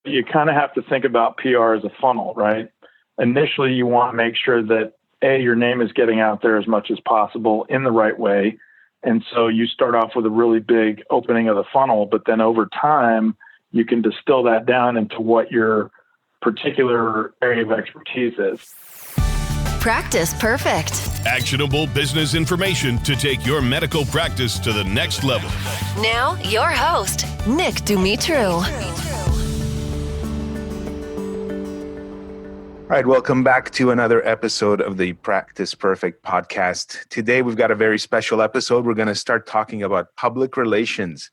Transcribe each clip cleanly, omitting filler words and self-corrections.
You kind of have to think about PR as a funnel, right? Initially, you want to make sure that your name is getting out there as much as possible in the right way. And so you start off with a really big opening of the funnel, but then over time, you can distill that down into what your particular area of expertise is. Practice Perfect. Actionable business information to take your medical practice to the next level. Now, your host, Nick Dumitru. All right, welcome back to another episode of the Practice Perfect podcast. Today, we've got a very special episode. We're going to start talking about public relations.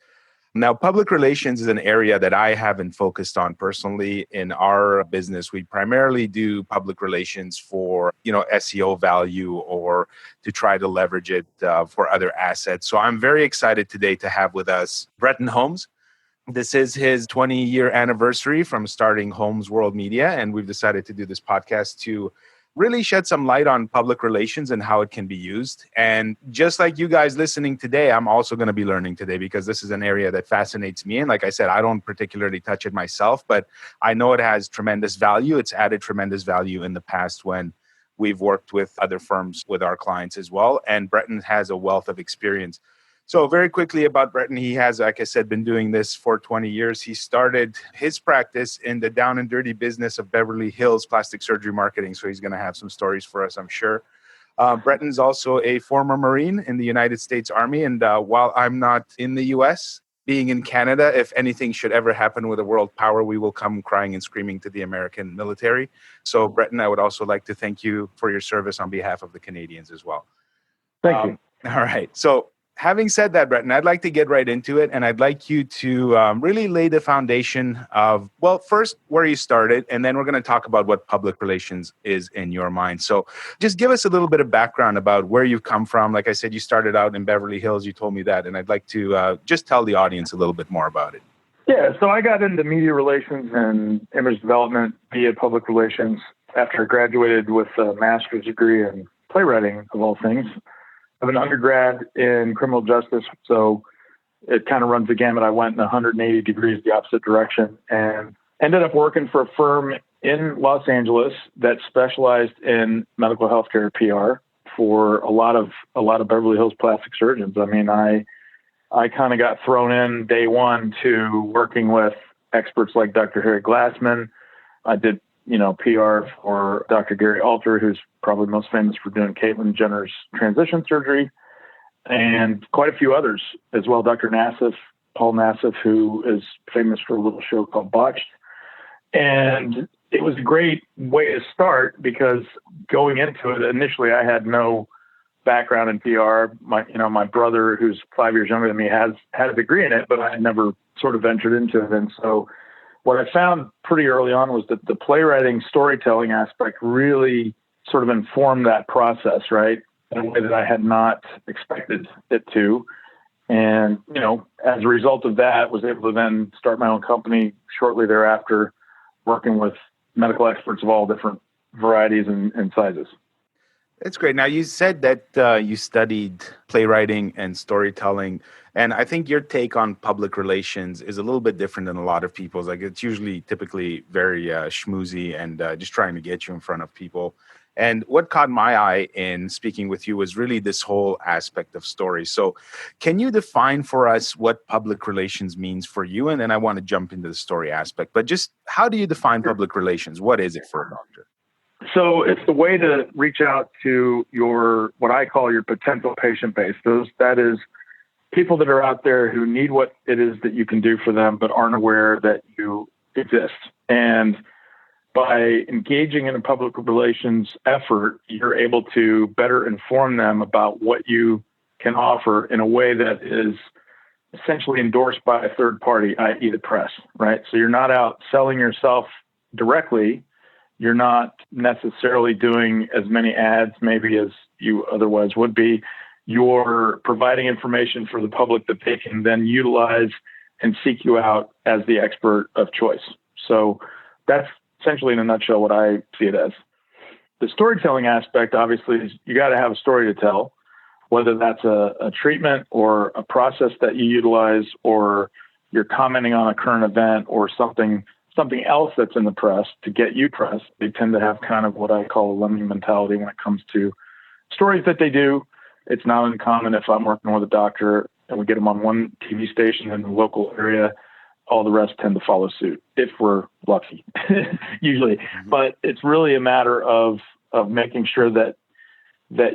Now, public relations is an area that I haven't focused on personally in our business. We primarily do public relations for, SEO value or to try to leverage it for other assets. So I'm very excited today to have with us Bretton Holmes. This is his 20-year anniversary from starting Holmes World Media, and we've decided to do this podcast to really shed some light on public relations and how it can be used. And just like you guys listening today, I'm also going to be learning today because this is an area that fascinates me. And like I said, I don't particularly touch it myself, but I know it has tremendous value. It's added tremendous value in the past when we've worked with other firms with our clients as well. And Bretton has a wealth of experience. So very quickly about Bretton, he has, like I said, been doing this for 20 years. He started his practice in the down and dirty business of Beverly Hills plastic surgery marketing. So he's going to have some stories for us, I'm sure. Bretton's also a former Marine in the United States Army. And while I'm not in the U.S., being in Canada, if anything should ever happen with a world power, we will come crying and screaming to the American military. So Bretton, I would also like to thank you for your service on behalf of the Canadians as well. Thank you. All right. So having said that, Bretton, I'd like to get right into it, and I'd like you to really lay the foundation of, well, first, where you started, and then we're going to talk about what public relations is in your mind. So just give us a little bit of background about where you've come from. Like I said, you started out in Beverly Hills. You told me that, and I'd like to just tell the audience a little bit more about it. Yeah, so I got into media relations and image development via public relations after I graduated with a master's degree in playwriting, of all things. I have an undergrad in criminal justice, so it kind of runs the gamut. I went in 180 degrees the opposite direction and ended up working for a firm in Los Angeles that specialized in medical healthcare PR for a lot of Beverly Hills plastic surgeons. I mean, I kind of got thrown in day one to working with experts like Dr. Harry Glassman. I did PR for Dr. Gary Alter, who's probably most famous for doing Caitlyn Jenner's transition surgery, and quite a few others as well. Dr. Nassif, Paul Nassif, who is famous for a little show called Botched. And it was a great way to start because going into it, initially I had no background in PR. My brother, who's 5 years younger than me, had a degree in it, but I had never sort of ventured into it. And so what I found pretty early on was that the playwriting storytelling aspect really sort of informed that process, right, in a way that I had not expected it to. And, as a result of that, was able to then start my own company shortly thereafter, working with medical experts of all different varieties and sizes. That's great. Now, you said that you studied playwriting and storytelling, and I think your take on public relations is a little bit different than a lot of people's. Like, it's typically very schmoozy and just trying to get you in front of people. And what caught my eye in speaking with you was really this whole aspect of story. So can you define for us what public relations means for you? And then I want to jump into the story aspect. But just how do you define public relations? What is it for a doctor? So it's the way to reach out to what I call your potential patient base. That is people that are out there who need what it is that you can do for them, but aren't aware that you exist. And by engaging in a public relations effort, you're able to better inform them about what you can offer in a way that is essentially endorsed by a third party, i.e. the press, right? So you're not out selling yourself directly. You're not necessarily doing as many ads maybe as you otherwise would be. You're providing information for the public that they can then utilize and seek you out as the expert of choice. So that's essentially in a nutshell what I see it as. The storytelling aspect, obviously, is you got to have a story to tell, whether that's a treatment or a process that you utilize, or you're commenting on a current event or something something else that's in the press to get you press. They tend to have kind of what I call a lemming mentality when it comes to stories that they do. It's not uncommon if I'm working with a doctor and we get them on one TV station in the local area, all the rest tend to follow suit if we're lucky, usually. But it's really a matter of making sure that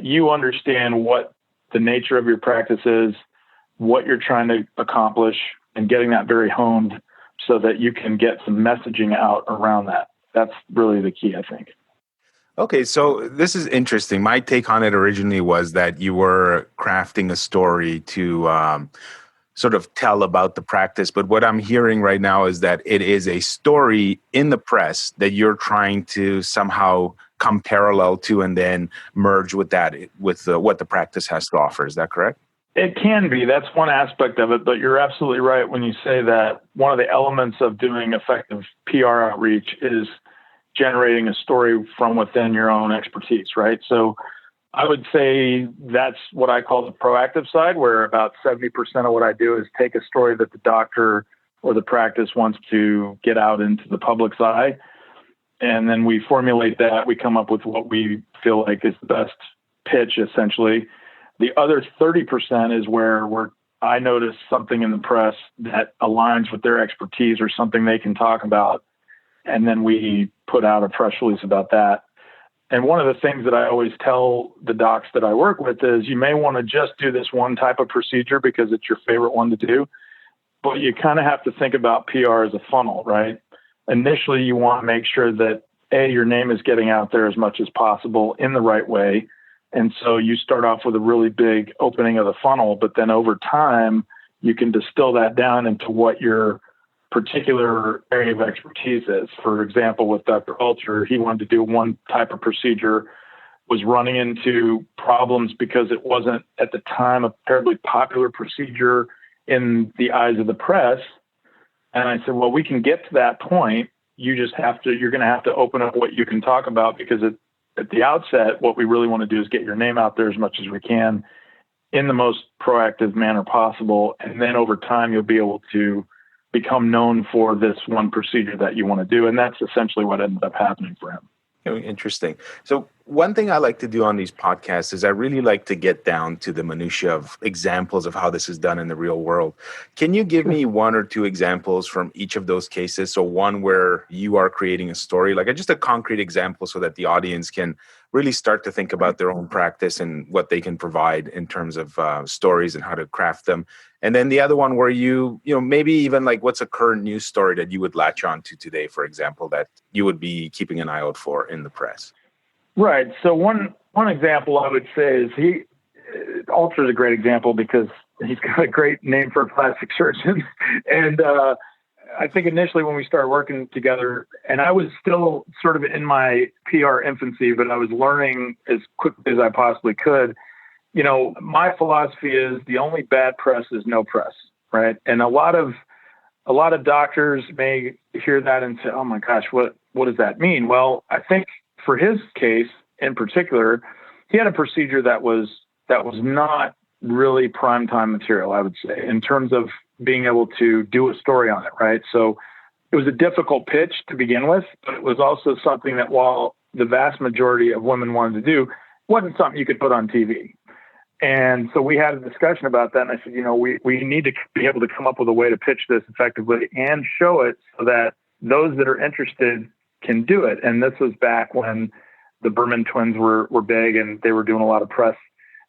you understand what the nature of your practice is, what you're trying to accomplish, and getting that very honed so that you can get some messaging out around that. That's really the key, I think. Okay, so this is interesting. My take on it originally was that you were crafting a story to sort of tell about the practice. But what I'm hearing right now is that it is a story in the press that you're trying to somehow come parallel to and then merge with that, with what the practice has to offer. Is that correct? It can be. That's one aspect of it, but you're absolutely right when you say that one of the elements of doing effective PR outreach is generating a story from within your own expertise, right? So I would say that's what I call the proactive side, where about 70% of what I do is take a story that the doctor or the practice wants to get out into the public's eye, and then we formulate that. We come up with what we feel like is the best pitch, essentially. The other 30% is where I notice something in the press that aligns with their expertise or something they can talk about, and then we put out a press release about that. And one of the things that I always tell the docs that I work with is you may want to just do this one type of procedure because it's your favorite one to do, but you kind of have to think about PR as a funnel, right? Initially, you want to make sure that, A, your name is getting out there as much as possible in the right way. And so you start off with a really big opening of the funnel, but then over time, you can distill that down into what your particular area of expertise is. For example, with Dr. Alter, he wanted to do one type of procedure, was running into problems because it wasn't at the time a terribly popular procedure in the eyes of the press. And I said, well, we can get to that point. You're going to have to open up what you can talk about, because at the outset, what we really want to do is get your name out there as much as we can in the most proactive manner possible. And then over time, you'll be able to become known for this one procedure that you want to do. And that's essentially what ended up happening for him. Interesting. So one thing I like to do on these podcasts is I really like to get down to the minutia of examples of how this is done in the real world. Can you give me one or two examples from each of those cases? So one where you are creating a story, like just a concrete example so that the audience can really start to think about their own practice and what they can provide in terms of stories and how to craft them. And then the other one where you maybe even like what's a current news story that you would latch on to today, for example, that you would be keeping an eye out for in the press. Right. So one example I would say is Alter is a great example because he's got a great name for a plastic surgeon. And I think initially when we started working together, and I was still sort of in my PR infancy, but I was learning as quickly as I possibly could. My philosophy is the only bad press is no press, right? And a lot of doctors may hear that and say, "Oh my gosh, what does that mean?" Well, I think for his case in particular, he had a procedure that was not really primetime material, I would say, in terms of being able to do a story on it, right? So it was a difficult pitch to begin with, but it was also something that, while the vast majority of women wanted to do, wasn't something you could put on TV. And so we had a discussion about that. And I said, we need to be able to come up with a way to pitch this effectively and show it so that those that are interested can do it. And this was back when the Berman twins were big and they were doing a lot of press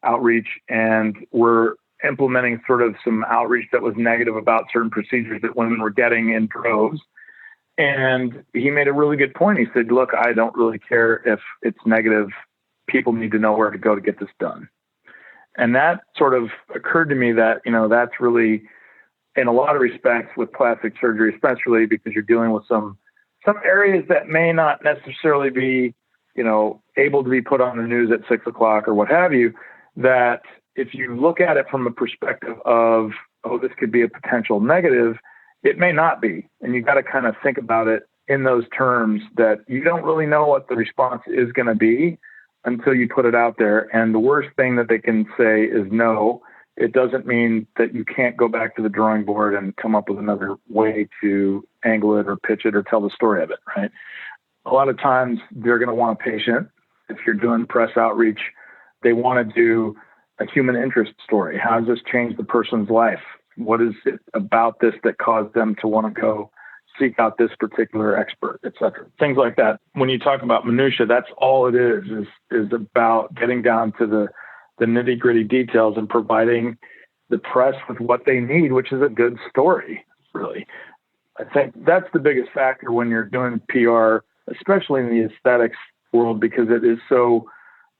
outreach and were implementing sort of some outreach that was negative about certain procedures that women were getting in droves. And he made a really good point. He said, look, I don't really care if it's negative. People need to know where to go to get this done. And that sort of occurred to me that, that's really, in a lot of respects with plastic surgery, especially because you're dealing with some areas that may not necessarily be, able to be put on the news at 6 o'clock or what have you, that if you look at it from a perspective of, this could be a potential negative, it may not be. And you got to kind of think about it in those terms that you don't really know what the response is going to be until you put it out there. And the worst thing that they can say is no. It doesn't mean that you can't go back to the drawing board and come up with another way to angle it or pitch it or tell the story of it, right? A lot of times they're going to want a patient. If you're doing press outreach, they want to do a human interest story. How does this change the person's life? What is it about this that caused them to want to go seek out this particular expert, et cetera? Things like that. When you talk about minutia, that's all it is about getting down to the nitty-gritty details and providing the press with what they need, which is a good story, really. I think that's the biggest factor when you're doing PR, especially in the aesthetics world, because it is so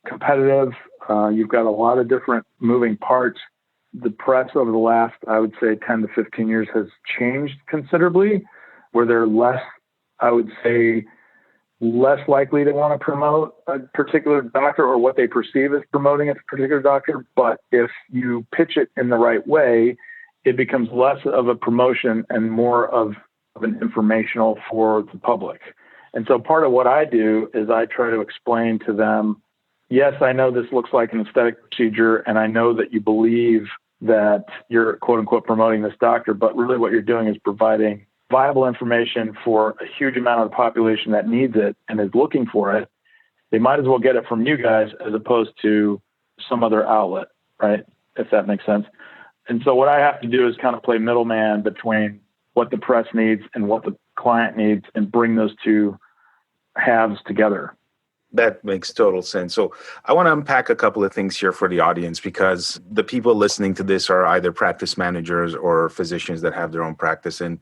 competitive. You've got a lot of different moving parts. The press over the last, I would say, 10 to 15 years has changed considerably, where they're less, I would say, less likely to want to promote a particular doctor or what they perceive as promoting a particular doctor. But if you pitch it in the right way, it becomes less of a promotion and more of an informational for the public. And so part of what I do is I try to explain to them, yes, I know this looks like an aesthetic procedure, and I know that you believe that you're quote unquote promoting this doctor, but really what you're doing is providing viable information for a huge amount of the population that needs it and is looking for it. They might as well get it from you guys as opposed to some other outlet, right? If that makes sense. And so what I have to do is kind of play middleman between what the press needs and what the client needs and bring those two halves together. That makes total sense. So I want to unpack a couple of things here for the audience, because the people listening to this are either practice managers or physicians that have their own practice, and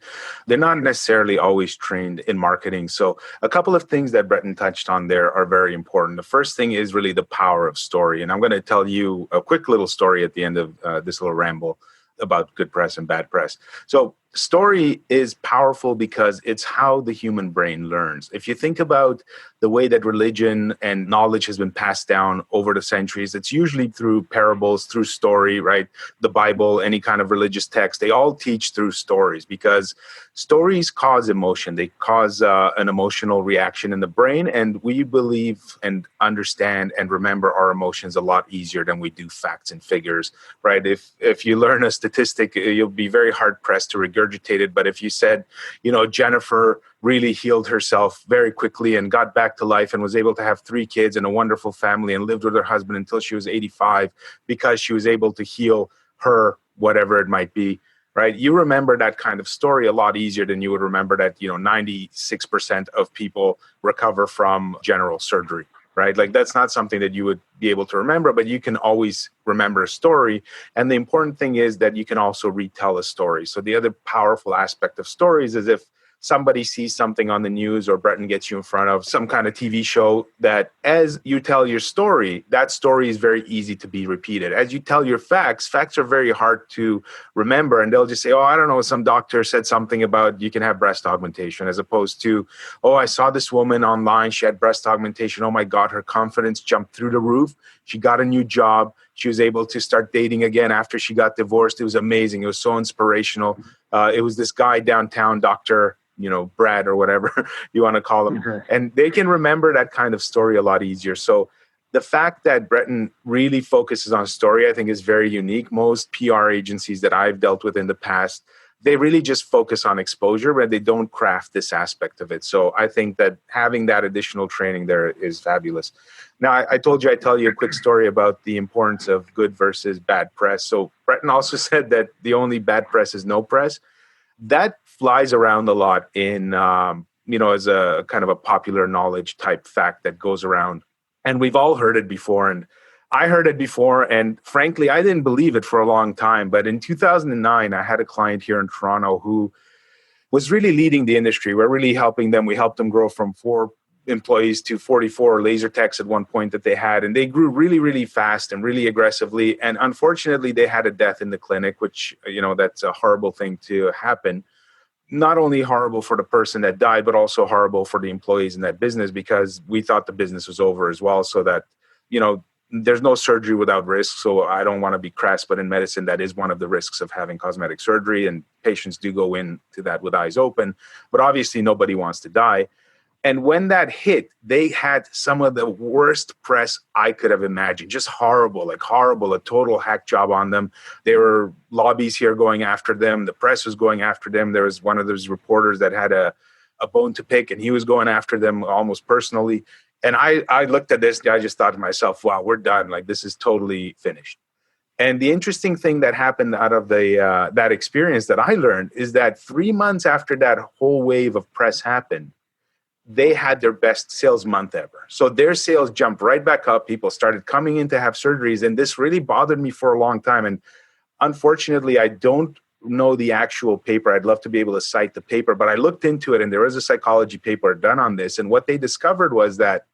they're not necessarily always trained in marketing. So a couple of things that Bretton touched on there are very important. The first thing is really the power of story. And I'm going to tell you a quick little story at the end of this little ramble about good press and bad press. So story is powerful because it's how the human brain learns. If you think about the way that religion and knowledge has been passed down over the centuries, it's usually through parables, through story, right? The Bible, any kind of religious text, they all teach through stories because stories cause emotion. They cause an emotional reaction in the brain, and we believe and understand and remember our emotions a lot easier than we do facts and figures, right? If you learn a statistic, you'll be very hard pressed to regurgitate it. But if you said, Jennifer really healed herself very quickly and got back to life and was able to have 3 kids and a wonderful family and lived with her husband until she was 85 because she was able to heal her, whatever it might be, right? You remember that kind of story a lot easier than you would remember that, 96% of people recover from general surgery, right? Like that's not something that you would be able to remember, but you can always remember a story. And the important thing is that you can also retell a story. So the other powerful aspect of stories is if somebody sees something on the news or Bretton gets you in front of some kind of TV show that as you tell your story, that story is very easy to be repeated. As you tell your facts are very hard to remember. And they'll just say, I don't know, some doctor said something about you can have breast augmentation, as opposed to, I saw this woman online. She had breast augmentation. Oh my God, her confidence jumped through the roof. She got a new job. She was able to start dating again after she got divorced. It was amazing. It was so inspirational. It was this guy downtown, Dr. Brad or whatever you want to call him. Mm-hmm. And they can remember that kind of story a lot easier. So the fact that Bretton really focuses on story, I think is very unique. Most PR agencies that I've dealt with in the past, they really just focus on exposure, but they don't craft this aspect of it. So I think that having that additional training there is fabulous. Now, I told you I'd tell you a quick story about the importance of good versus bad press. So Bretton also said that the only bad press is no press. That flies around a lot in, as a kind of a popular knowledge type fact that goes around. And we've all heard it before. And I heard it before. And frankly, I didn't believe it for a long time. But in 2009, I had a client here in Toronto who was really leading the industry. We're really helping them. We helped them grow from 4 employees to 44 laser techs at one point that they had. And they grew really, really fast and really aggressively. And unfortunately, they had a death in the clinic, which, that's a horrible thing to happen. Not only horrible for the person that died, but also horrible for the employees in that business, because we thought the business was over as well. So that, there's no surgery without risk. So I don't want to be crass, but in medicine, that is one of the risks of having cosmetic surgery. And patients do go into that with eyes open. But obviously, nobody wants to die. And when that hit, they had some of the worst press I could have imagined. Just horrible, a total hack job on them. There were lobbies here going after them. The press was going after them. There was one of those reporters that had a bone to pick, and he was going after them almost personally. And I looked at this, I just thought to myself, wow, we're done. Like, this is totally finished. And the interesting thing that happened out of that experience that I learned is that 3 months after that whole wave of press happened, they had their best sales month ever. So their sales jumped right back up. People started coming in to have surgeries. And this really bothered me for a long time. And unfortunately, I don't know the actual paper. I'd love to be able to cite the paper, but I looked into it and there was a psychology paper done on this. And what they discovered was that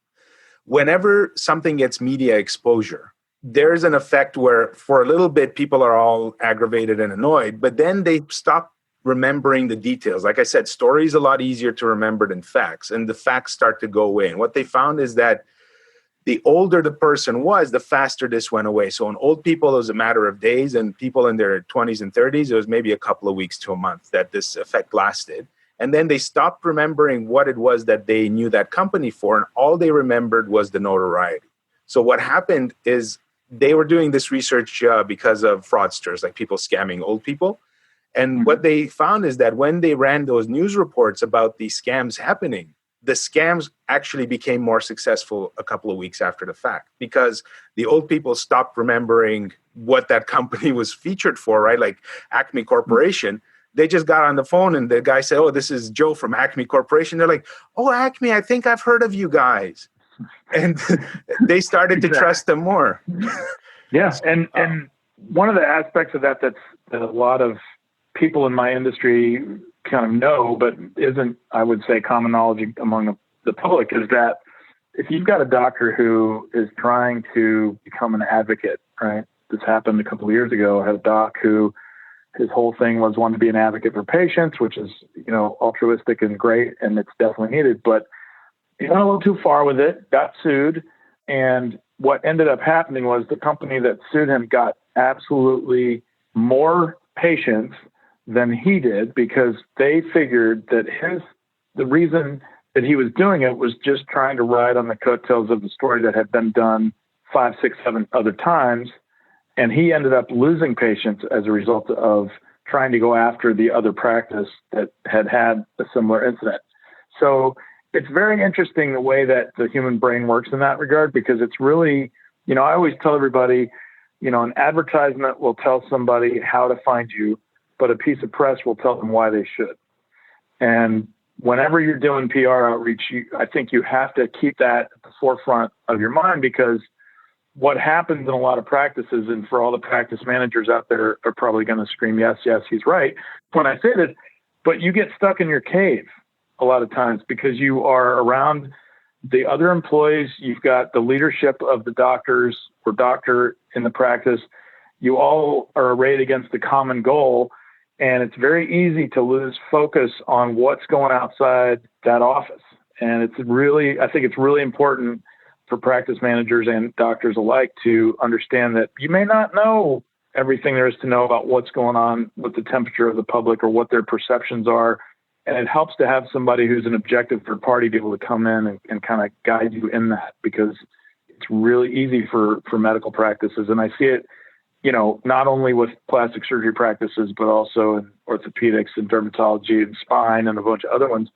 whenever something gets media exposure, there's an effect where for a little bit, people are all aggravated and annoyed, but then they stop remembering the details. Like I said, stories are a lot easier to remember than facts, and the facts start to go away. And what they found is that the older the person was, the faster this went away. So in old people, it was a matter of days, and people in their 20s and 30s, it was maybe a couple of weeks to a month that this effect lasted. And then they stopped remembering what it was that they knew that company for, and all they remembered was the notoriety. So what happened is they were doing this research because of fraudsters, like people scamming old people. And what they found is that when they ran those news reports about these scams happening, the scams actually became more successful a couple of weeks after the fact, because the old people stopped remembering what that company was featured for, right? Like Acme Corporation. They just got on the phone and the guy said, "Oh, this is Joe from Acme Corporation." They're like, "Oh, Acme, I think I've heard of you guys." And they started to trust them more. Yeah. And one of the aspects of that a lot of people in my industry kind of know, but isn't, I would say, common knowledge among the public, is that if you've got a doctor who is trying to become an advocate, right? This happened a couple of years ago. I had a doc who his whole thing was wanting to be an advocate for patients, which is, altruistic and great, and it's definitely needed. But he went a little too far with it, got sued, and what ended up happening was the company that sued him got absolutely more patients than he did, because they figured that the reason that he was doing it was just trying to ride on the coattails of the story that had been done 5, 6, 7 other times. And he ended up losing patients as a result of trying to go after the other practice that had a similar incident. So it's very interesting the way that the human brain works in that regard, because it's really, I always tell everybody, an advertisement will tell somebody how to find you, but a piece of press will tell them why they should. And whenever you're doing PR outreach, I think you have to keep that at the forefront of your mind, because what happens in a lot of practices, and for all the practice managers out there are probably going to scream, yes, he's right when I say this, but you get stuck in your cave a lot of times because you are around the other employees. You've got the leadership of the doctors or doctor in the practice. You all are arrayed against the common goal. And it's very easy to lose focus on what's going outside that office. And I think it's really important for practice managers and doctors alike to understand that you may not know everything there is to know about what's going on with the temperature of the public or what their perceptions are. And it helps to have somebody who's an objective third party be able to come in and kind of guide you in that, because it's really easy for medical practices. And I see it, not only with plastic surgery practices, but also in orthopedics and dermatology and spine and a bunch of other ones,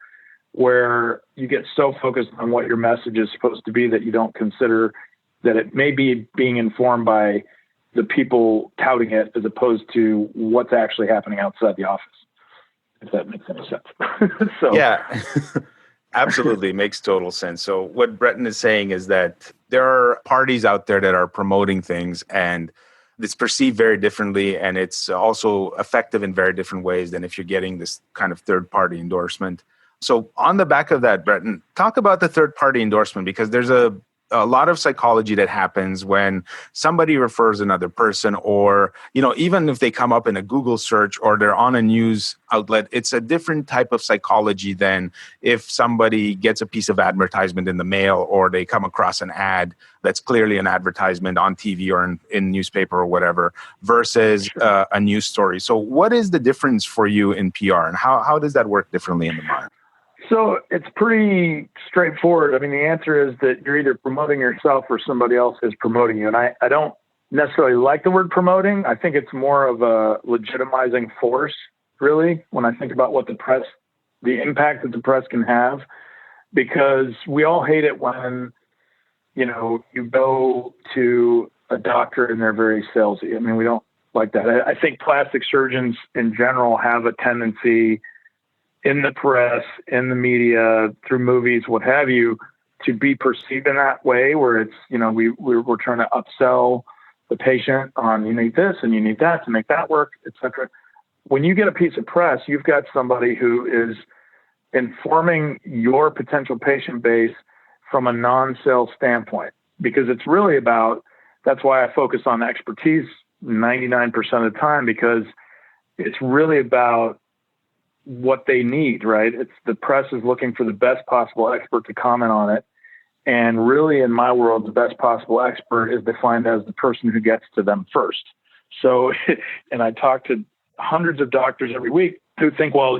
where you get so focused on what your message is supposed to be that you don't consider that it may be being informed by the people touting it as opposed to what's actually happening outside the office, if that makes any sense. Yeah, absolutely. Makes total sense. So what Bretton is saying is that there are parties out there that are promoting things, and it's perceived very differently, and it's also effective in very different ways than if you're getting this kind of third-party endorsement. So on the back of that, Bretton, talk about the third-party endorsement, because there's a lot of psychology that happens when somebody refers another person, or, even if they come up in a Google search or they're on a news outlet, it's a different type of psychology than if somebody gets a piece of advertisement in the mail, or they come across an ad that's clearly an advertisement on TV or in newspaper or whatever, versus a news story. So what is the difference for you in PR, and how does that work differently in the mind? So it's pretty straightforward. I mean, the answer is that you're either promoting yourself or somebody else is promoting you. And I don't necessarily like the word promoting. I think it's more of a legitimizing force, really, when I think about what the impact that the press can have, because we all hate it when, you go to a doctor and they're very salesy. I mean, we don't like that. I think plastic surgeons in general have a tendency in the press, in the media, through movies, what have you, to be perceived in that way where it's, we're trying to upsell the patient on you need this and you need that to make that work, et cetera. When you get a piece of press, you've got somebody who is informing your potential patient base from a non-sales standpoint, because it's really about, that's why I focus on expertise 99% of the time, because it's really about what they need, right? It's the press is looking for the best possible expert to comment on it. And really, in my world, the best possible expert is defined as the person who gets to them first. So, and I talk to hundreds of doctors every week who think, well,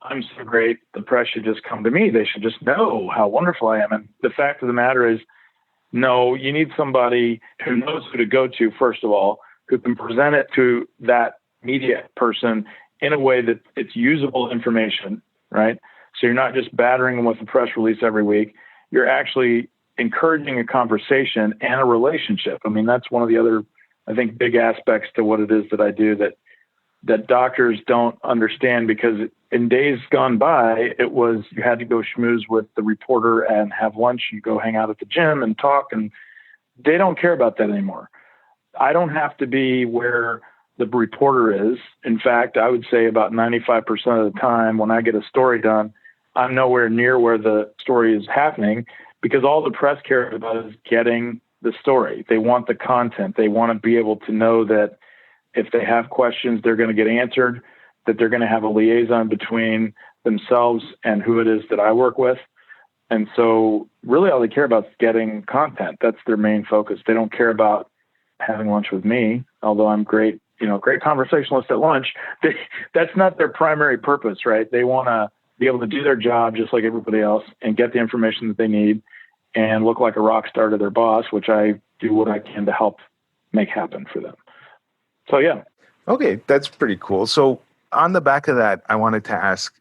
I'm so great, the press should just come to me. They should just know how wonderful I am. And the fact of the matter is, no, you need somebody who knows who to go to, first of all, who can present it to that media person in a way that it's usable information, right? So you're not just battering them with a press release every week. You're actually encouraging a conversation and a relationship. I mean, that's one of the other, I think, big aspects to what it is that I do that doctors don't understand, because in days gone by, it was you had to go schmooze with the reporter and have lunch. You go hang out at the gym and talk, and they don't care about that anymore. I don't have to be where the reporter is. In fact, I would say about 95% of the time when I get a story done, I'm nowhere near where the story is happening, because all the press cares about is getting the story. They want the content. They want to be able to know that if they have questions, they're going to get answered, that they're going to have a liaison between themselves and who it is that I work with. And so really all they care about is getting content. That's their main focus. They don't care about having lunch with me, although I'm great conversationalist at lunch. That's not their primary purpose, right? They want to be able to do their job just like everybody else and get the information that they need and look like a rock star to their boss, which I do what I can to help make happen for them. So, yeah. Okay, that's pretty cool. So on the back of that, I wanted to ask,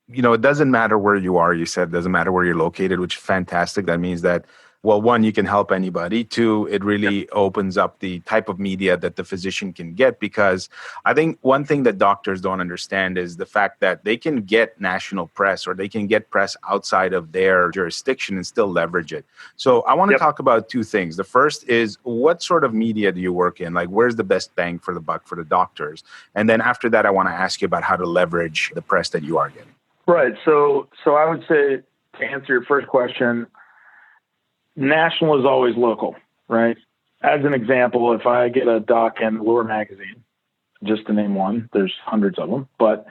it doesn't matter where you are. You said it doesn't matter where you're located, which is fantastic. That means that, well, one, you can help anybody. Two, it really opens up the type of media that the physician can get, because I think one thing that doctors don't understand is the fact that they can get national press or they can get press outside of their jurisdiction and still leverage it. So I want to talk about two things. The first is, what sort of media do you work in? Like, where's the best bang for the buck for the doctors? And then after that, I want to ask you about how to leverage the press that you are getting. Right. So I would say, to answer your first question, national is always local, right? As an example, if I get a doc in Lure magazine, just to name one, there's hundreds of them, but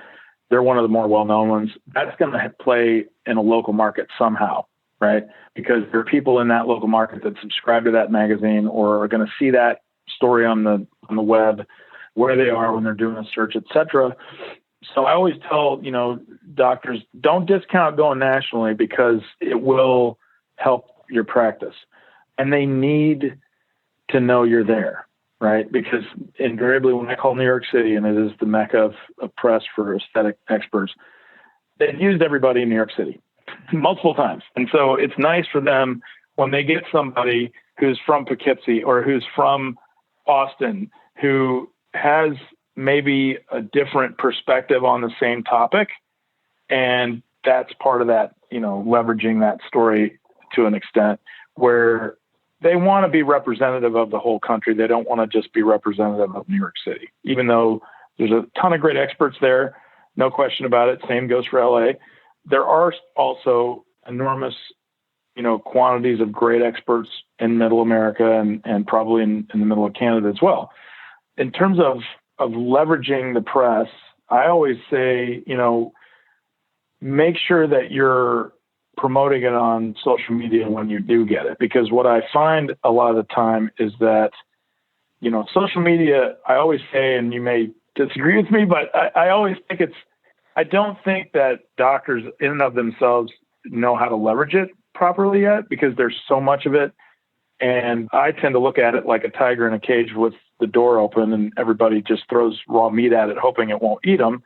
they're one of the more well-known ones, that's going to play in a local market somehow, right? Because there are people in that local market that subscribe to that magazine or are going to see that story on the web, where they are when they're doing a search, et cetera. So I always tell, doctors, don't discount going nationally, because it will help your practice. And they need to know you're there, right? Because invariably when I call New York City, and it is the mecca of press for aesthetic experts, they've used everybody in New York City multiple times. And so it's nice for them when they get somebody who's from Poughkeepsie or who's from Austin, who has maybe a different perspective on the same topic. And that's part of that, leveraging that story to an extent where they want to be representative of the whole country. They don't want to just be representative of New York City, even though there's a ton of great experts there. No question about it. Same goes for LA. There are also enormous, quantities of great experts in middle America and probably in the middle of Canada as well. In terms of leveraging the press, I always say, make sure that you're promoting it on social media when you do get it. Because what I find a lot of the time is that, social media, I always say, and you may disagree with me, but I always think I don't think that doctors in and of themselves know how to leverage it properly yet because there's so much of it. And I tend to look at it like a tiger in a cage with the door open and everybody just throws raw meat at it, hoping it won't eat them.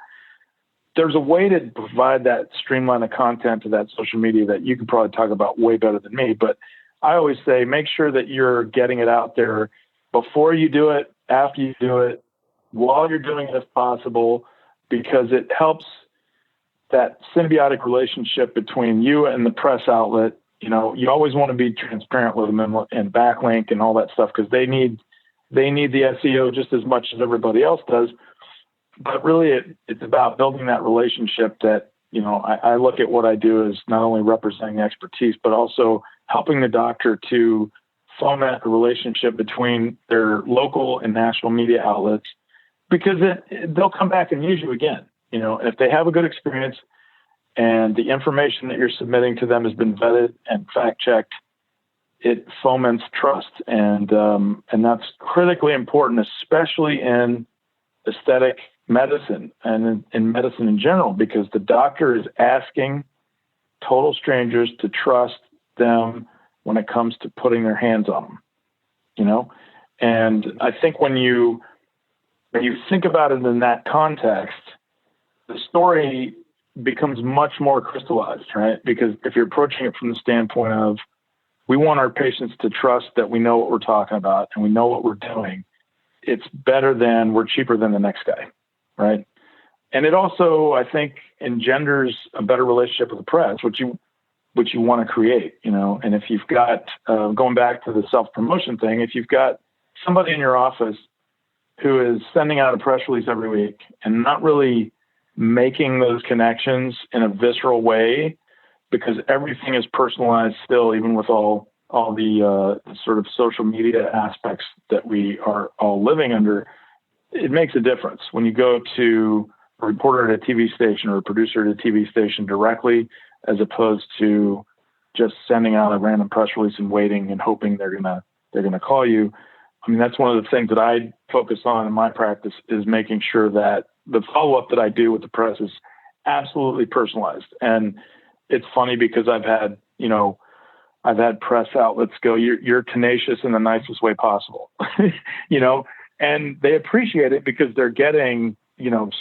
There's a way to provide that streamline of content to that social media that you can probably talk about way better than me. But I always say, make sure that you're getting it out there before you do it, after you do it, while you're doing it if possible, because it helps that symbiotic relationship between you and the press outlet. You know, you always want to be transparent with them and backlink and all that stuff because they need the SEO just as much as everybody else does. But really, it's about building that relationship that, you know, I look at what I do as not only representing the expertise, but also helping the doctor to foment a relationship between their local and national media outlets because they'll come back and use you again. You know, if they have a good experience and the information that you're submitting to them has been vetted and fact-checked, it foments trust. And that's critically important, especially in aesthetic medicine and in medicine in general, because the doctor is asking total strangers to trust them when it comes to putting their hands on them, you know? And I think when you think about it in that context, the story becomes much more crystallized, right? Because if you're approaching it from the standpoint of, we want our patients to trust that we know what we're talking about and we know what we're doing, it's better than we're cheaper than the next guy, right? And it also, I think, engenders a better relationship with the press, which you want to create, you know. And if you've got, going back to the self-promotion thing, if you've got somebody in your office who is sending out a press release every week and not really making those connections in a visceral way, because everything is personalized still, even with all the sort of social media aspects that we are all living under, it makes a difference when you go to a reporter at a TV station or a producer at a TV station directly, as opposed to just sending out a random press release and waiting and hoping they're gonna call you. I mean, that's one of the things that I focus on in my practice is making sure that the follow-up that I do with the press is absolutely personalized. And it's funny because I've had press outlets go, you're tenacious in the nicest way possible, you know, and they appreciate it because they're getting, you know,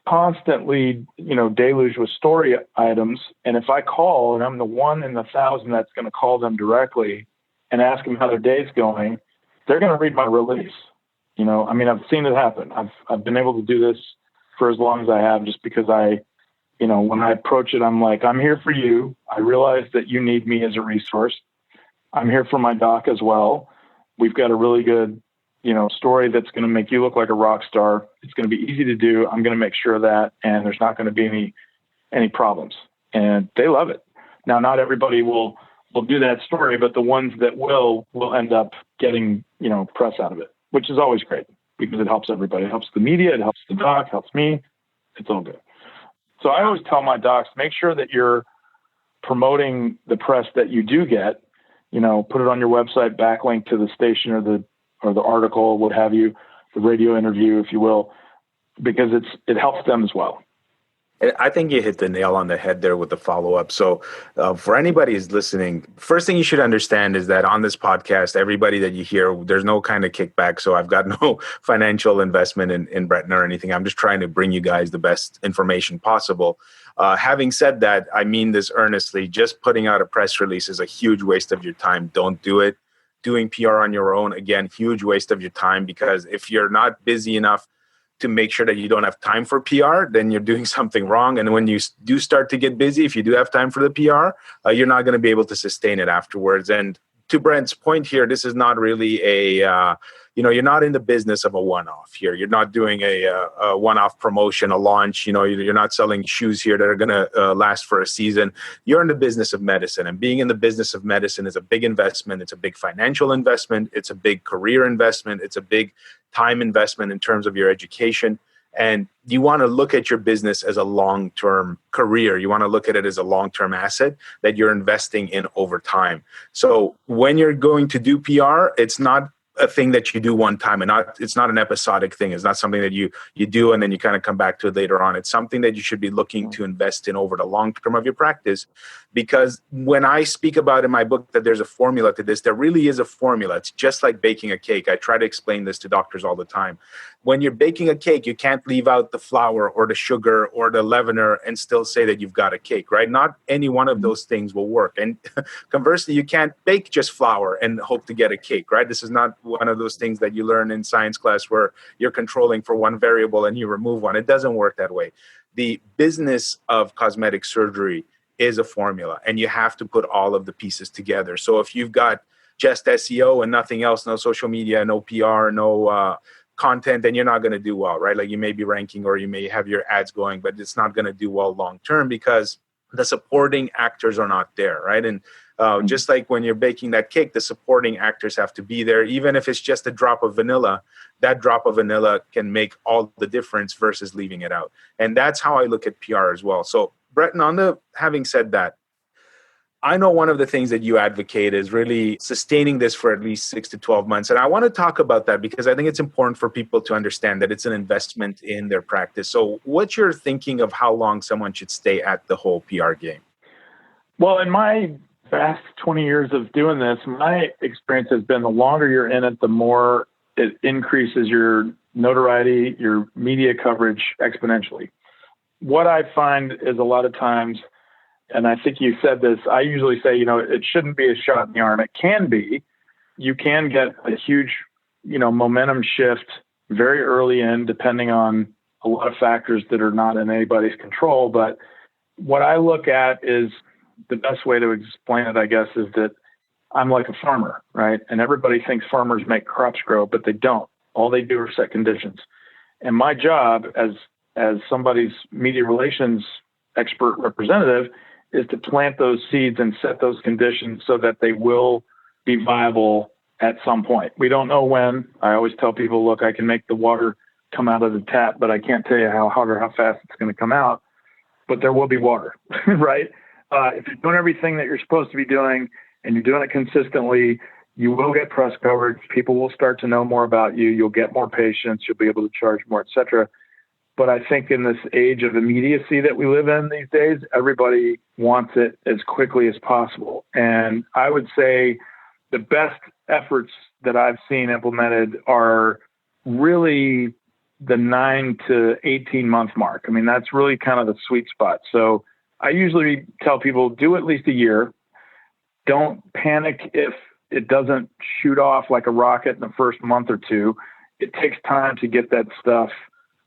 constantly, you know, deluged with story items. And if I call and I'm the one in 1,000 that's going to call them directly and ask them how their day's going, they're going to read my release. You know, I mean, I've seen it happen. I've been able to do this for as long as I have, just because you know, when I approach it, I'm like, I'm here for you. I realize that you need me as a resource. I'm here for my doc as well. We've got a really good, you know, story that's going to make you look like a rock star. It's going to be easy to do. I'm going to make sure of that, and there's not going to be any problems. And they love it. Now, not everybody will do that story, but the ones that will end up getting, you know, press out of it, which is always great because it helps everybody. It helps the media. It helps the doc, helps me. It's all good. So I always tell my docs, make sure that you're promoting the press that you do get, you know, put it on your website, backlink to the station or the article, what have you, the radio interview, if you will, because it helps them as well. I think you hit the nail on the head there with the follow-up. So for anybody who's listening, first thing you should understand is that on this podcast, everybody that you hear, there's no kind of kickback. So I've got no financial investment in Bretton or anything. I'm just trying to bring you guys the best information possible. Having said that, I mean this earnestly. Just putting out a press release is a huge waste of your time. Don't do it. Doing PR on your own, again, huge waste of your time, because if you're not busy enough to make sure that you don't have time for PR, then you're doing something wrong. And when you do start to get busy, if you do have time for the PR, you're not going to be able to sustain it afterwards. And to Brent's point here, this is not really you're not in the business of a one-off here. You're not doing a one-off promotion, a launch. You know, you're not selling shoes here that are going to last for a season. You're in the business of medicine, and being in the business of medicine is a big investment. It's a big financial investment. It's a big career investment. It's a big time investment in terms of your education. And you want to look at your business as a long-term career. You want to look at it as a long-term asset that you're investing in over time. So when you're going to do PR, it's not a thing that you do one time, and it's not an episodic thing. It's not something that you do and then you kind of come back to it later on. It's something that you should be looking to invest in over the long term of your practice. Because when I speak about in my book that there's a formula to this, there really is a formula. It's just like baking a cake. I try to explain this to doctors all the time. When you're baking a cake, you can't leave out the flour or the sugar or the leavener and still say that you've got a cake, right? Not any one of those things will work. And conversely, you can't bake just flour and hope to get a cake, right? This is not one of those things that you learn in science class where you're controlling for one variable and you remove one. It doesn't work that way. The business of cosmetic surgery is a formula, and you have to put all of the pieces together. So if you've got just SEO and nothing else, no social media, no PR, no content, then you're not going to do well, right? Like you may be ranking or you may have your ads going, but it's not going to do well long term because the supporting actors are not there, right? And just like when you're baking that cake, the supporting actors have to be there. Even if it's just a drop of vanilla, that drop of vanilla can make all the difference versus leaving it out. And that's how I look at PR as well. So Bretton, having said that, I know one of the things that you advocate is really sustaining this for at least 6 to 12 months. And I want to talk about that because I think it's important for people to understand that it's an investment in their practice. So what's your thinking of how long someone should stay at the whole PR game? Well, in my past 20 years of doing this, my experience has been the longer you're in it, the more it increases your notoriety, your media coverage exponentially. What I find is a lot of times, and I think you said this, I usually say, it shouldn't be a shot in the arm. It can be. You can get a huge, momentum shift very early in, depending on a lot of factors that are not in anybody's control. But what I look at is the best way to explain it, I guess, is that I'm like a farmer, right? And everybody thinks farmers make crops grow, but they don't. All they do are set conditions. And my job as somebody's media relations expert representative is to plant those seeds and set those conditions so that they will be viable at some point. We don't know when. I always tell people, look, I can make the water come out of the tap, but I can't tell you how hard or how fast it's going to come out, but there will be water, right? If you're doing everything that you're supposed to be doing and you're doing it consistently, you will get press coverage. People will start to know more about you. You'll get more patients. You'll be able to charge more, et cetera. But I think in this age of immediacy that we live in these days, everybody wants it as quickly as possible. And I would say the best efforts that I've seen implemented are really the 9 to 18 month mark. I mean, that's really kind of the sweet spot. So I usually tell people, do at least a year. Don't panic if it doesn't shoot off like a rocket in the first month or two. It takes time to get that stuff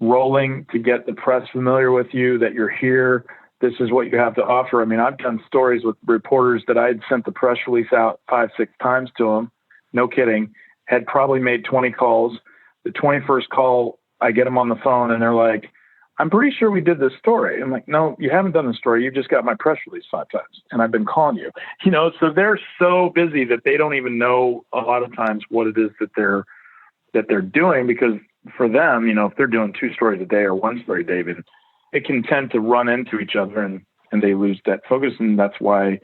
rolling, to get the press familiar with you, that you're here. This is what you have to offer. I mean, I've done stories with reporters that I had sent the press release out 5-6 times to them. No kidding. Had probably made 20 calls. The 21st call, I get them on the phone and they're like, I'm pretty sure we did this story. I'm like, no, you haven't done the story. You just got my press release 5 times and I've been calling you, so they're so busy that they don't even know a lot of times what it is that they're doing, because for them, if they're doing 2 stories a day or 1 story a day, it can tend to run into each other and they lose that focus. And that's why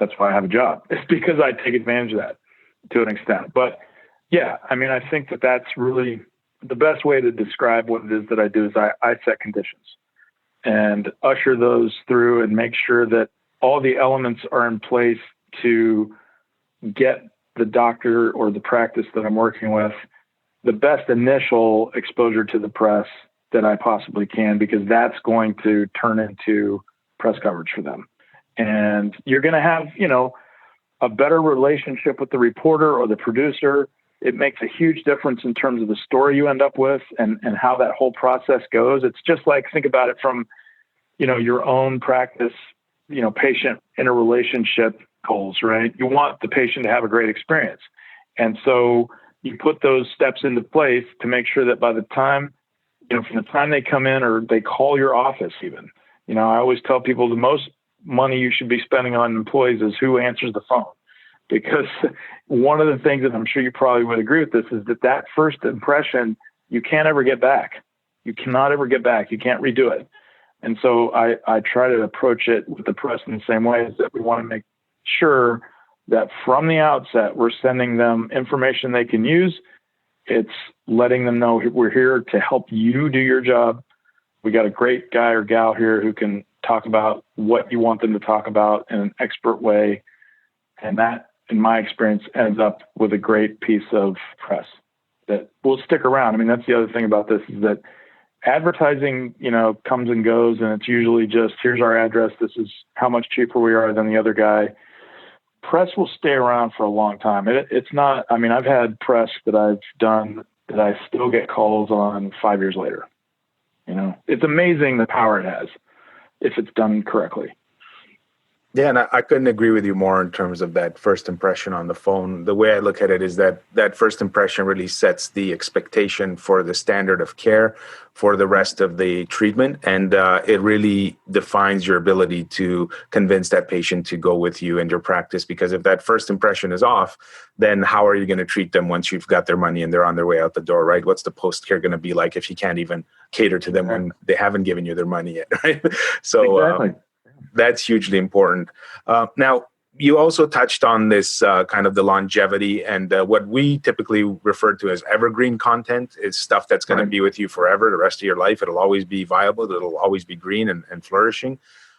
I have a job. It's because I take advantage of that to an extent. But yeah, I mean, I think that that's really the best way to describe what it is that I do is I set conditions and usher those through and make sure that all the elements are in place to get the doctor or the practice that I'm working with the best initial exposure to the press that I possibly can, because that's going to turn into press coverage for them. And you're going to have, a better relationship with the reporter or the producer. It makes a huge difference in terms of the story you end up with and how that whole process goes. It's just like, think about it from, your own practice, patient interrelationship goals, right? You want the patient to have a great experience. And so you put those steps into place to make sure that by the time, from the time they come in or they call your office even, I always tell people the most money you should be spending on employees is who answers the phone. Because one of the things that I'm sure you probably would agree with this is that first impression, you can't ever get back. You cannot ever get back. You can't redo it. And so I try to approach it with the press in the same way, is that we want to make sure that from the outset, we're sending them information they can use. It's letting them know we're here to help you do your job. We got a great guy or gal here who can talk about what you want them to talk about in an expert way. And that, in my experience, ends up with a great piece of press that will stick around. I mean, that's the other thing about this is that advertising, comes and goes, and it's usually just, here's our address. This is how much cheaper we are than the other guy. Press will stay around for a long time. It's not, I mean, I've had press that I've done that I still get calls on 5 years later. It's amazing the power it has if it's done correctly. Yeah, and I couldn't agree with you more in terms of that first impression on the phone. The way I look at it is that first impression really sets the expectation for the standard of care for the rest of the treatment. And it really defines your ability to convince that patient to go with you in your practice. Because if that first impression is off, then how are you going to treat them once you've got their money and they're on their way out the door, right? What's the post-care going to be like if you can't even cater to them when they haven't given you their money yet, right? So exactly. That's hugely important. Now, you also touched on this kind of the longevity and what we typically refer to as evergreen content is stuff that's going to be with you forever, the rest of your life. It'll always be viable. It'll always be green and flourishing.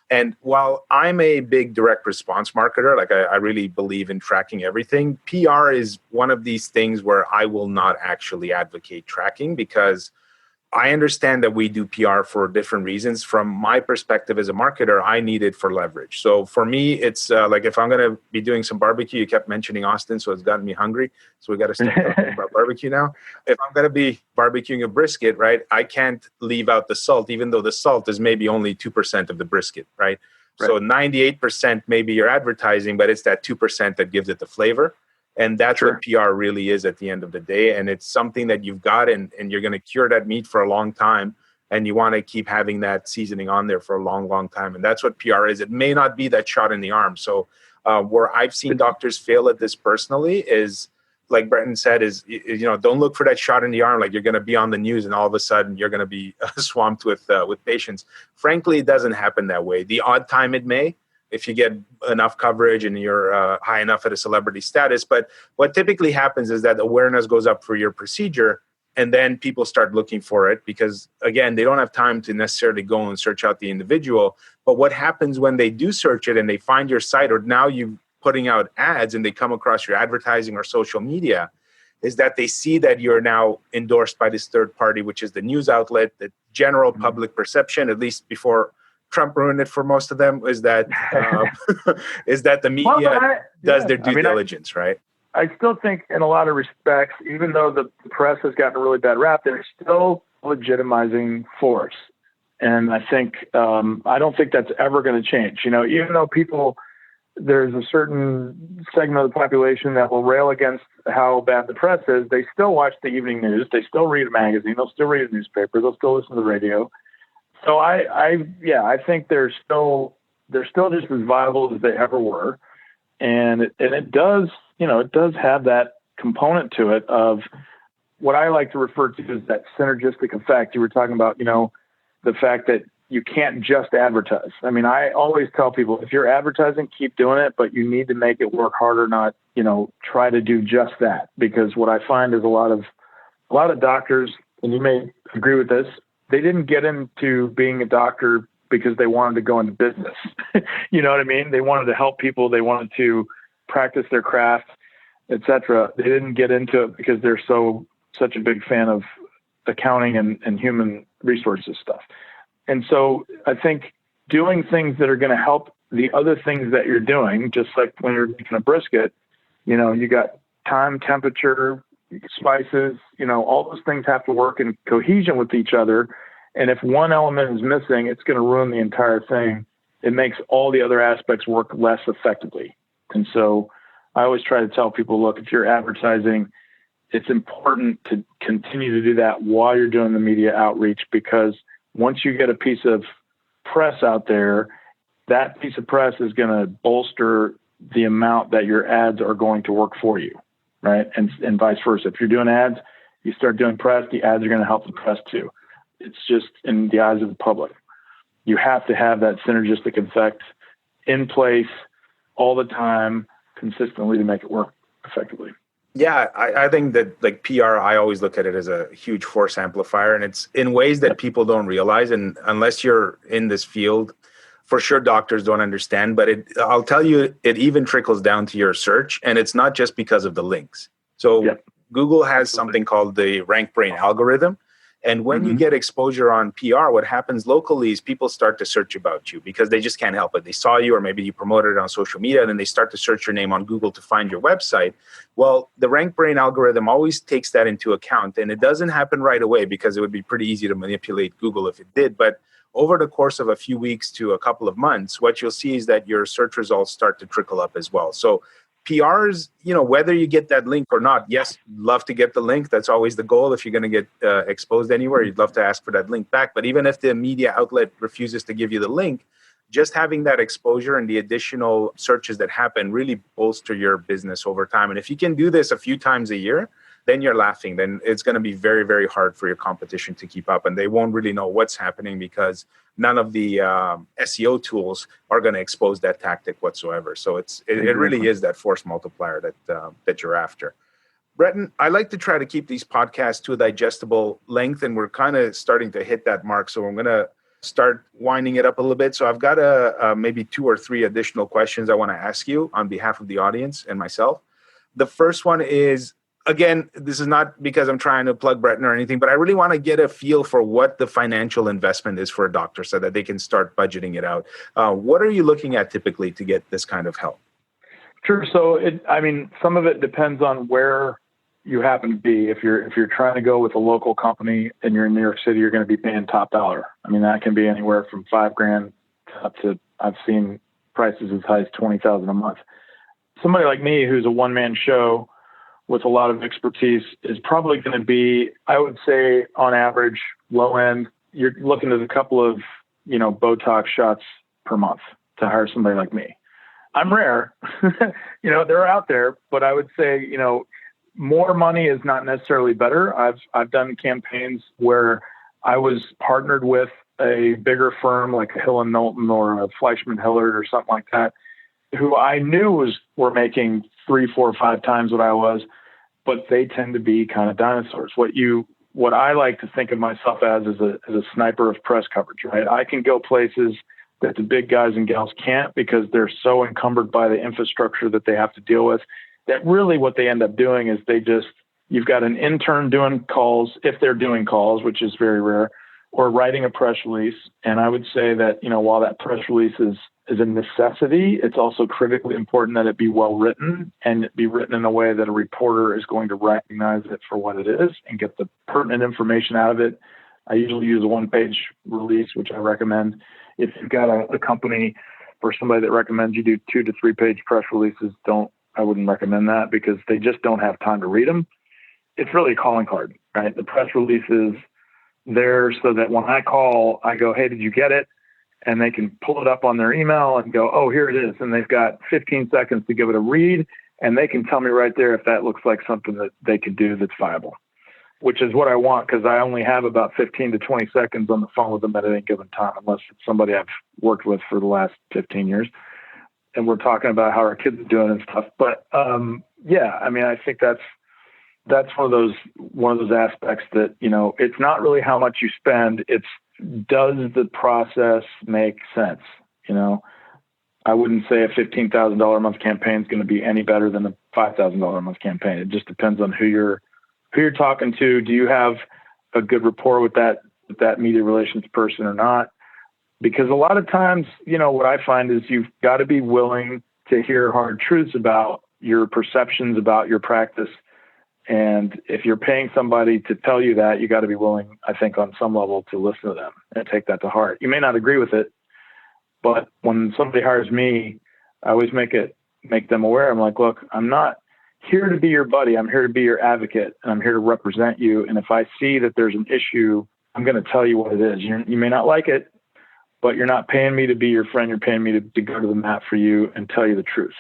And while I'm a big direct response marketer, like I really believe in tracking everything, PR is one of these things where I will not actually advocate tracking because I understand that we do PR for different reasons. From my perspective as a marketer, I need it for leverage. So for me, it's like if I'm going to be doing some barbecue, you kept mentioning Austin, so it's gotten me hungry. So we got to start talking about barbecue now. If I'm going to be barbecuing a brisket, right, I can't leave out the salt, even though the salt is maybe only 2% of the brisket, right? So 98% maybe you're advertising, but it's that 2% that gives it the flavor. And that's what PR really is at the end of the day. And it's something that you've got and you're going to cure that meat for a long time. And you want to keep having that seasoning on there for a long, long time. And that's what PR is. It may not be that shot in the arm. So where I've seen doctors fail at this personally is, like Bretton said, is, don't look for that shot in the arm. Like you're going to be on the news and all of a sudden you're going to be swamped with patients. Frankly, it doesn't happen that way. The odd time it may, if you get enough coverage and you're high enough at a celebrity status. But what typically happens is that awareness goes up for your procedure and then people start looking for it because, again, they don't have time to necessarily go and search out the individual. But what happens when they do search it and they find your site or now you're putting out ads and they come across your advertising or social media is that they see that you're now endorsed by this third party, which is the news outlet, the general public perception, at least before Trump ruined it for most of them, is that the media does their due diligence, right? I still think in a lot of respects, even though the press has gotten a really bad rap, they're still legitimizing force. And I think, I don't think that's ever going to change. Even though there's a certain segment of the population that will rail against how bad the press is, they still watch the evening news. They still read a magazine. They'll still read a newspaper. They'll still listen to the radio. So I think they're still just as viable as they ever were, and it does have that component to it of what I like to refer to as that synergistic effect. You were talking about the fact that you can't just advertise. I mean, I always tell people if you're advertising, keep doing it, but you need to make it work harder, not try to do just that. Because what I find is a lot of doctors, and you may agree with this, they didn't get into being a doctor because they wanted to go into business. You know what I mean? They wanted to help people. They wanted to practice their craft, etc. They didn't get into it because they're such a big fan of accounting and human resources stuff. And so I think doing things that are going to help the other things that you're doing, just like when you're making a brisket, you got time, temperature, spices, all those things have to work in cohesion with each other. And if one element is missing, it's going to ruin the entire thing. It makes all the other aspects work less effectively. And so I always try to tell people, look, if you're advertising, it's important to continue to do that while you're doing the media outreach, because once you get a piece of press out there, that piece of press is going to bolster the amount that your ads are going to work for you. Right. And vice versa. If you're doing ads, you start doing press, the ads are going to help the press too. It's just in the eyes of the public. You have to have that synergistic effect in place all the time, consistently to make it work effectively. Yeah, I think that like PR, I always look at it as a huge force amplifier, and it's in ways that people don't realize. And unless you're in this field, for sure, doctors don't understand. But I'll tell you, it even trickles down to your search, and it's not just because of the links. So Google has something called the rank brain algorithm. And when you get exposure on PR, what happens locally is people start to search about you because they just can't help it. They saw you, or maybe you promoted it on social media, and then they start to search your name on Google to find your website. Well, the rank brain algorithm always takes that into account, and it doesn't happen right away because it would be pretty easy to manipulate Google if it did. But over the course of a few weeks to a couple of months, what you'll see is that your search results start to trickle up as well. So PRs, whether you get that link or not, yes, love to get the link. That's always the goal. If you're going to get exposed anywhere, you'd love to ask for that link back. But even if the media outlet refuses to give you the link, just having that exposure and the additional searches that happen really bolster your business over time. And if you can do this a few times a year, then you're laughing. Then it's going to be very, very hard for your competition to keep up. And they won't really know what's happening because none of the SEO tools are going to expose that tactic whatsoever. So it really is that force multiplier that you're after. Bretton, I like to try to keep these podcasts to a digestible length, and we're kind of starting to hit that mark. So I'm going to start winding it up a little bit. So I've got maybe 2 or 3 additional questions I want to ask you on behalf of the audience and myself. The first one is, again, this is not because I'm trying to plug Bretton or anything, but I really want to get a feel for what the financial investment is for a doctor so that they can start budgeting it out. What are you looking at typically to get this kind of help? Sure. So, some of it depends on where you happen to be. If you're trying to go with a local company and you're in New York City, you're going to be paying top dollar. That can be anywhere from $5,000 up to, I've seen prices as high as $20,000 a month. Somebody like me, who's a one-man show with a lot of expertise, is probably going to be, I would say, on average, low end, you're looking at a couple of, Botox shots per month to hire somebody like me. I'm rare, they're out there, but I would say, more money is not necessarily better. I've done campaigns where I was partnered with a bigger firm like a Hill & Knowlton or a Fleischman Hillard or something like that, who I knew were making 3, 4, 5 times what I was, but they tend to be kind of dinosaurs. What I like to think of myself as is a sniper of press coverage, right? I can go places that the big guys and gals can't because they're so encumbered by the infrastructure that they have to deal with, that really what they end up doing is you've got an intern doing calls, if they're doing calls, which is very rare, or writing a press release. And I would say that, while that press release is a necessity, it's also critically important that it be well written and be written in a way that a reporter is going to recognize it for what it is and get the pertinent information out of it. I usually use a 1-page release, which I recommend. If you've got a company or somebody that recommends you do 2 to 3 page press releases, I wouldn't recommend that because they just don't have time to read them. It's really a calling card, right? The press release is there so that when I call, I go, hey, did you get it? And they can pull it up on their email and go, oh, here it is. And they've got 15 seconds to give it a read. And they can tell me right there if that looks like something that they could do that's viable, which is what I want because I only have about 15 to 20 seconds on the phone with them at any given time, unless it's somebody I've worked with for the last 15 years. And we're talking about how our kids are doing and stuff. But I think that's one of those aspects that, it's not really how much you spend. It's, does the process make sense? I wouldn't say a $15,000 a month campaign is going to be any better than a $5,000 a month campaign. It just depends on who you're talking to. Do you have a good rapport with that media relations person or not? Because a lot of times, what I find is you've got to be willing to hear hard truths about your perceptions about your practice. And if you're paying somebody to tell you that, you got to be willing, I think, on some level to listen to them and take that to heart. You may not agree with it, but when somebody hires me, I always make them aware. I'm like, look, I'm not here to be your buddy. I'm here to be your advocate, and I'm here to represent you. And if I see that there's an issue, I'm going to tell you what it is. You may not like it, but you're not paying me to be your friend. You're paying me to go to the mat for you and tell you the truth.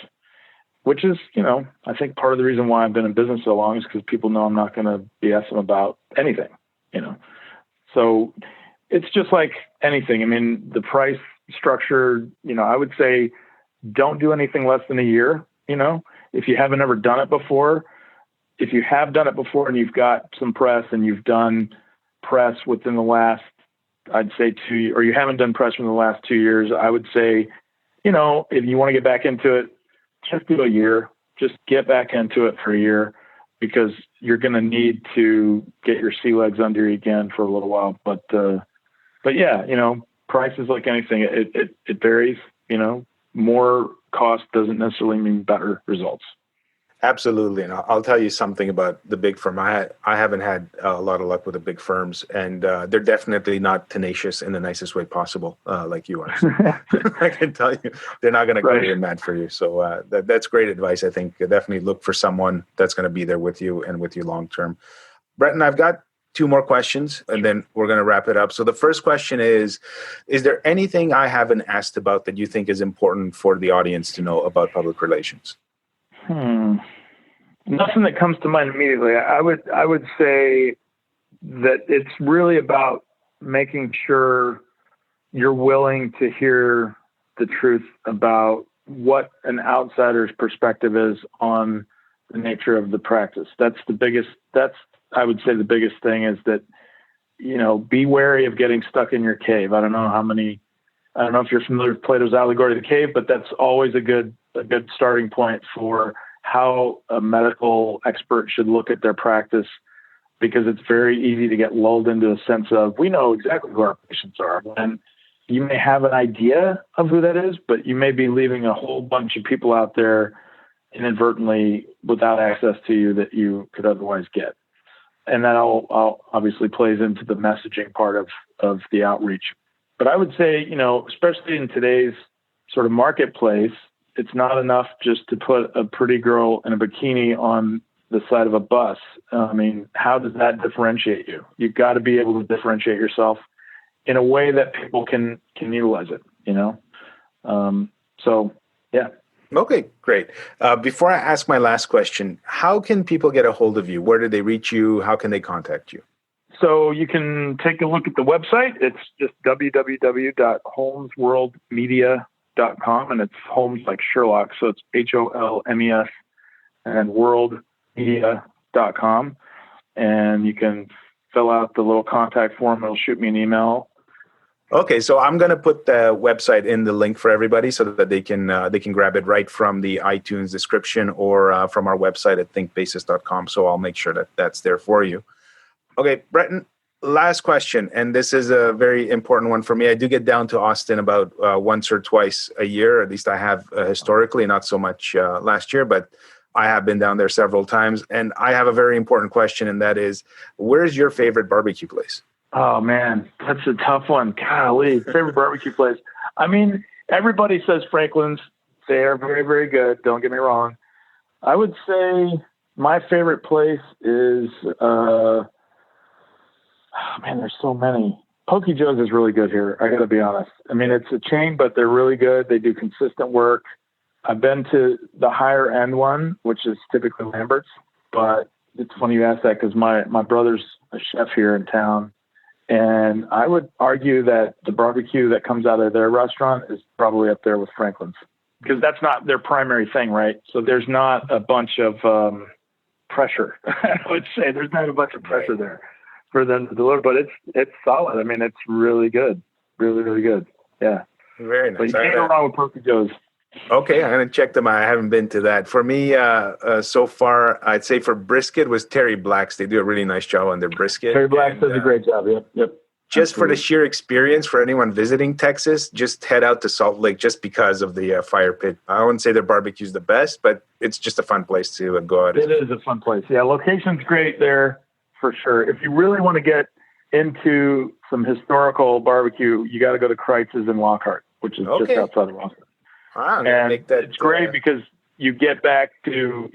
Which is, I think part of the reason why I've been in business so long is because people know I'm not going to BS them about anything, So it's just like anything. The price structure, I would say don't do anything less than a year, if you haven't ever done it before, if you have done it before and you've got some press and you've done press within the last, I'd say or you haven't done press in the last 2 years, I would say, if you want to get back into it, just do a year. Just get back into it for a year, because you're going to need to get your sea legs under you again for a little while. But yeah, price is like anything. It varies, more cost doesn't necessarily mean better results. Absolutely. And I'll tell you something about the big firm. I haven't had a lot of luck with the big firms, and they're definitely not tenacious in the nicest way possible, like you are. So I can tell you, they're not going to go in mad for you. So that's great advice. I think definitely look for someone that's going to be there with you and with you long term. Bretton, I've got 2 more questions, and then we're going to wrap it up. So the first question is there anything I haven't asked about that you think is important for the audience to know about public relations? Nothing that comes to mind immediately. I would say that it's really about making sure you're willing to hear the truth about what an outsider's perspective is on the nature of the practice. I would say the biggest thing is that, be wary of getting stuck in your cave. I don't know if you're familiar with Plato's allegory of the cave, but that's always a good starting point for how a medical expert should look at their practice, because it's very easy to get lulled into a sense of, we know exactly who our patients are. And you may have an idea of who that is, but you may be leaving a whole bunch of people out there inadvertently without access to you that you could otherwise get. And that all obviously plays into the messaging part of the outreach. But I would say, especially in today's sort of marketplace, it's not enough just to put a pretty girl in a bikini on the side of a bus. How does that differentiate you? You've got to be able to differentiate yourself in a way that people can utilize it, So, yeah. Okay, great. Before I ask my last question, how can people get a hold of you? Where do they reach you? How can they contact you? So you can take a look at the website. It's just www.holmesworldmedia.com, and it's Holmes like Sherlock. So it's HOLMES and worldmedia.com. And you can fill out the little contact form. It'll shoot me an email. Okay, so I'm going to put the website in the link for everybody so that they can grab it right from the iTunes description or from our website at thinkbasis.com. So I'll make sure that that's there for you. Okay, Bretton, last question, and this is a very important one for me. I do get down to Austin about once or twice a year. At least I have historically, not so much last year, but I have been down there several times. And I have a very important question, and that is, where's your favorite barbecue place? Oh, man, that's a tough one. Golly, favorite barbecue place. Everybody says Franklin's. They are very, very good. Don't get me wrong. I would say my favorite place is, there's so many. Pokey Joe's is really good here. I got to be honest. It's a chain, but they're really good. They do consistent work. I've been to the higher end one, which is typically Lambert's, but it's funny you ask that because my brother's a chef here in town. And I would argue that the barbecue that comes out of their restaurant is probably up there with Franklin's, because that's not their primary thing, right? So there's not a bunch of pressure. I would say there's not a bunch of pressure there for them to deliver, but it's solid. It's really good, really, really good. Yeah, very nice. But you can't go wrong with Pokey Joe's. Okay, I'm going to check them out. I haven't been to that. For me, so far, I'd say for brisket was Terry Black's. They do a really nice job on their brisket. Terry Black's does a great job, yep. Just for the sheer experience, for anyone visiting Texas, just head out to Salt Lake just because of the fire pit. I wouldn't say their barbecue's the best, but it's just a fun place to go out. It is a fun place. Yeah, location's great there for sure. If you really want to get into some historical barbecue, you got to go to Kreitz's in Lockhart, which is just outside of Austin. Wow, and it's great because you get back to,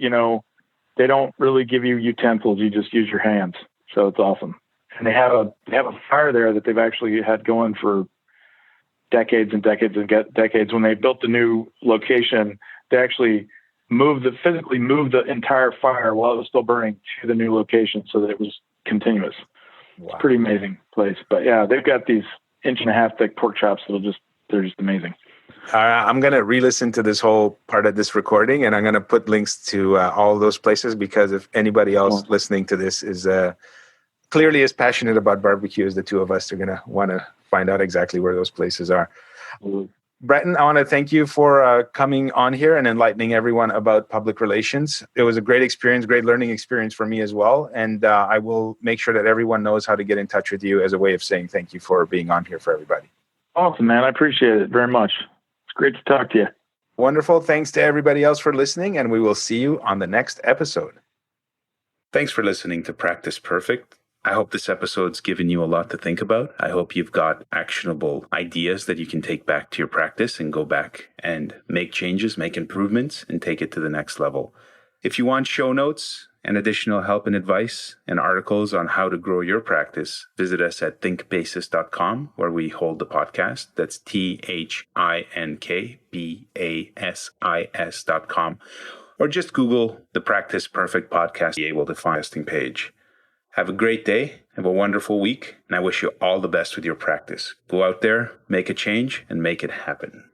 they don't really give you utensils. You just use your hands. So it's awesome. And they have a fire there that they've actually had going for decades and decades and decades. When they built the new location, they actually physically moved the entire fire while it was still burning to the new location so that it was continuous. Wow. It's a pretty amazing place. But yeah, they've got these 1.5 inch thick pork chops they're just amazing. I'm going to re-listen to this whole part of this recording, and I'm going to put links to all those places, because if anybody else listening to this is clearly as passionate about barbecue as the two of us, they're going to want to find out exactly where those places are. Bretton, I want to thank you for coming on here and enlightening everyone about public relations. It was a great experience, great learning experience for me as well. And I will make sure that everyone knows how to get in touch with you as a way of saying thank you for being on here for everybody. Awesome, man. I appreciate it very much. It's great to talk to you. Wonderful. Thanks to everybody else for listening, and we will see you on the next episode. Thanks for listening to Practice Perfect. I hope this episode's given you a lot to think about. I hope you've got actionable ideas that you can take back to your practice and go back and make changes, make improvements, and take it to the next level. If you want show notes and additional help and advice and articles on how to grow your practice, visit us at thinkbasis.com, where we hold the podcast. That's thinkbasis.com. Or just Google the Practice Perfect podcast, be able to find the page. Have a great day, have a wonderful week, and I wish you all the best with your practice. Go out there, make a change, and make it happen.